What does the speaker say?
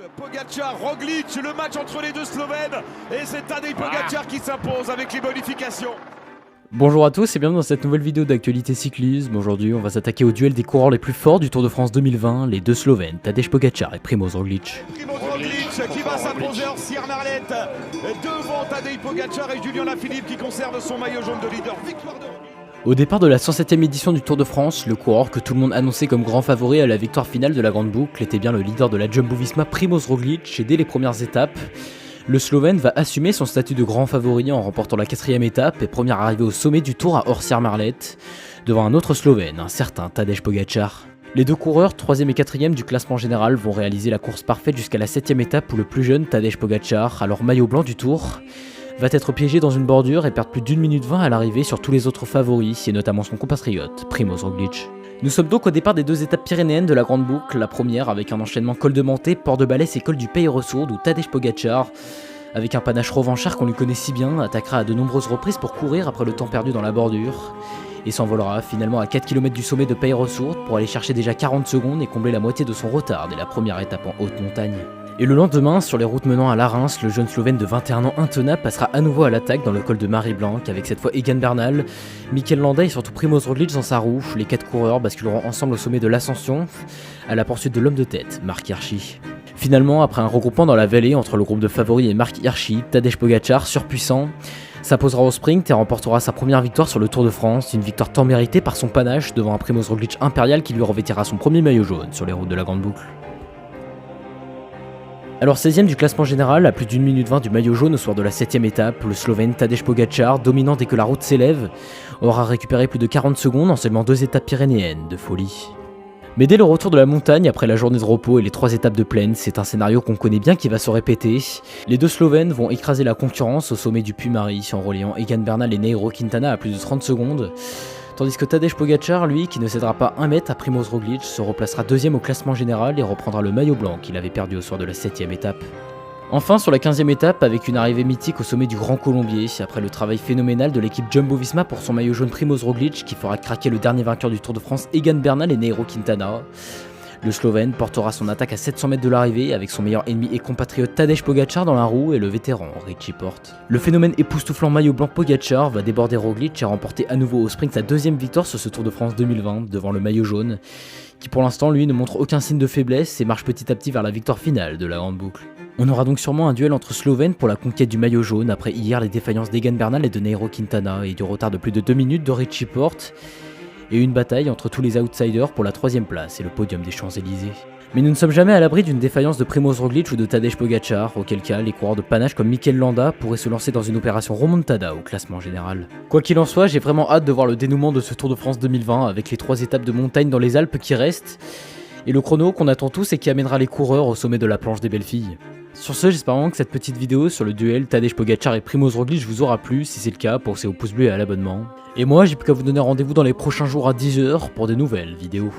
Pogačar, Roglic, le match entre les deux Slovènes. Et c'est Tadej Pogačar qui s'impose avec les bonifications. Bonjour à tous et bienvenue dans cette nouvelle vidéo d'actualité cyclisme. Aujourd'hui, on va s'attaquer au duel des coureurs les plus forts du Tour de France 2020, les deux Slovènes, Tadej Pogačar et Primož Roglic. Primož Roglic qui va s'imposer hors Sierre-Marlet devant Tadej Pogačar et Julian Lafilippe qui conserve son maillot jaune de leader. Victoire de Roglic. Au départ de la 107e édition du Tour de France, le coureur que tout le monde annonçait comme grand favori à la victoire finale de la Grande Boucle était bien le leader de la Jumbo-Visma Primož Roglic et dès les premières étapes, le Slovène va assumer son statut de grand favori en remportant la 4e étape et première arrivée au sommet du Tour à Hors-Sierre-Marlet, devant un autre Slovène, un certain Tadej Pogačar. Les deux coureurs, 3e et 4e du classement général, vont réaliser la course parfaite jusqu'à la 7e étape où le plus jeune Tadej Pogačar, alors maillot blanc du Tour, va être piégé dans une bordure et perdre plus d'1 minute 20 à l'arrivée sur tous les autres favoris et notamment son compatriote, Primož Roglic. Nous sommes donc au départ des deux étapes pyrénéennes de la Grande Boucle, la première avec un enchaînement col de Menté, Port de Balès et col du Pays-Ressourdes où Tadej Pogačar, avec un panache revanchard qu'on lui connaît si bien, attaquera à de nombreuses reprises pour courir après le temps perdu dans la bordure et s'envolera finalement à 4 km du sommet de Pays-Ressourdes pour aller chercher déjà 40 secondes et combler la moitié de son retard dès la première étape en haute montagne. Et le lendemain, sur les routes menant à Larens, le jeune Slovène de 21 ans intenable passera à nouveau à l'attaque dans le col de Marie-Blanque avec cette fois Egan Bernal, Mikel Landa et surtout Primož Roglic dans sa roue. Les 4 coureurs basculeront ensemble au sommet de l'ascension à la poursuite de l'homme de tête, Marc Hirschi. Finalement, après un regroupement dans la vallée entre le groupe de favoris et Marc Hirschi, Tadej Pogačar, surpuissant, s'imposera au sprint et remportera sa première victoire sur le Tour de France, une victoire tant méritée par son panache devant un Primož Roglic impérial qui lui revêtira son premier maillot jaune sur les routes de la Grande Boucle. Alors 16e du classement général, à plus d'1 minute 20 du maillot jaune au soir de la 7e étape, le Slovène Tadej Pogačar, dominant dès que la route s'élève, aura récupéré plus de 40 secondes en seulement 2 étapes pyrénéennes, de folie. Mais dès le retour de la montagne, après la journée de repos et les 3 étapes de plaine, c'est un scénario qu'on connaît bien qui va se répéter. Les deux Slovènes vont écraser la concurrence au sommet du Puy-Marie en relayant Egan Bernal et Nairo Quintana à plus de 30 secondes. Tandis que Tadej Pogačar, lui, qui ne cédera pas 1 mètre à Primož Roglic, se replacera 2e au classement général et reprendra le maillot blanc qu'il avait perdu au soir de la 7e étape. Enfin, sur la 15e étape, avec une arrivée mythique au sommet du Grand Colombier, après le travail phénoménal de l'équipe Jumbo-Visma pour son maillot jaune Primož Roglic, qui fera craquer le dernier vainqueur du Tour de France Egan Bernal et Nairo Quintana, le Slovène portera son attaque à 700 mètres de l'arrivée avec son meilleur ennemi et compatriote Tadej Pogačar dans la roue et le vétéran Richie Porte. Le phénomène époustouflant maillot blanc Pogačar va déborder Roglic et remporter à nouveau au sprint sa 2e victoire sur ce Tour de France 2020 devant le maillot jaune, qui pour l'instant lui ne montre aucun signe de faiblesse et marche petit à petit vers la victoire finale de la Grande Boucle. On aura donc sûrement un duel entre Slovènes pour la conquête du maillot jaune après hier les défaillances d'Egan Bernal et de Nairo Quintana et du retard de plus de 2 minutes de Richie Porte, et une bataille entre tous les outsiders pour la 3e place et le podium des Champs-Élysées. Mais nous ne sommes jamais à l'abri d'une défaillance de Primož Roglic ou de Tadej Pogačar, auquel cas les coureurs de panache comme Mikel Landa pourraient se lancer dans une opération remontada au classement général. Quoi qu'il en soit, j'ai vraiment hâte de voir le dénouement de ce Tour de France 2020 avec les 3 étapes de montagne dans les Alpes qui restent, et le chrono qu'on attend tous et qui amènera les coureurs au sommet de la planche des belles filles. Sur ce, j'espère vraiment que cette petite vidéo sur le duel Tadej Pogačar et Primož Roglic vous aura plu. Si c'est le cas, pensez au pouce bleu et à l'abonnement. Et moi, j'ai plus qu'à vous donner rendez-vous dans les prochains jours à 10 h pour de nouvelles vidéos.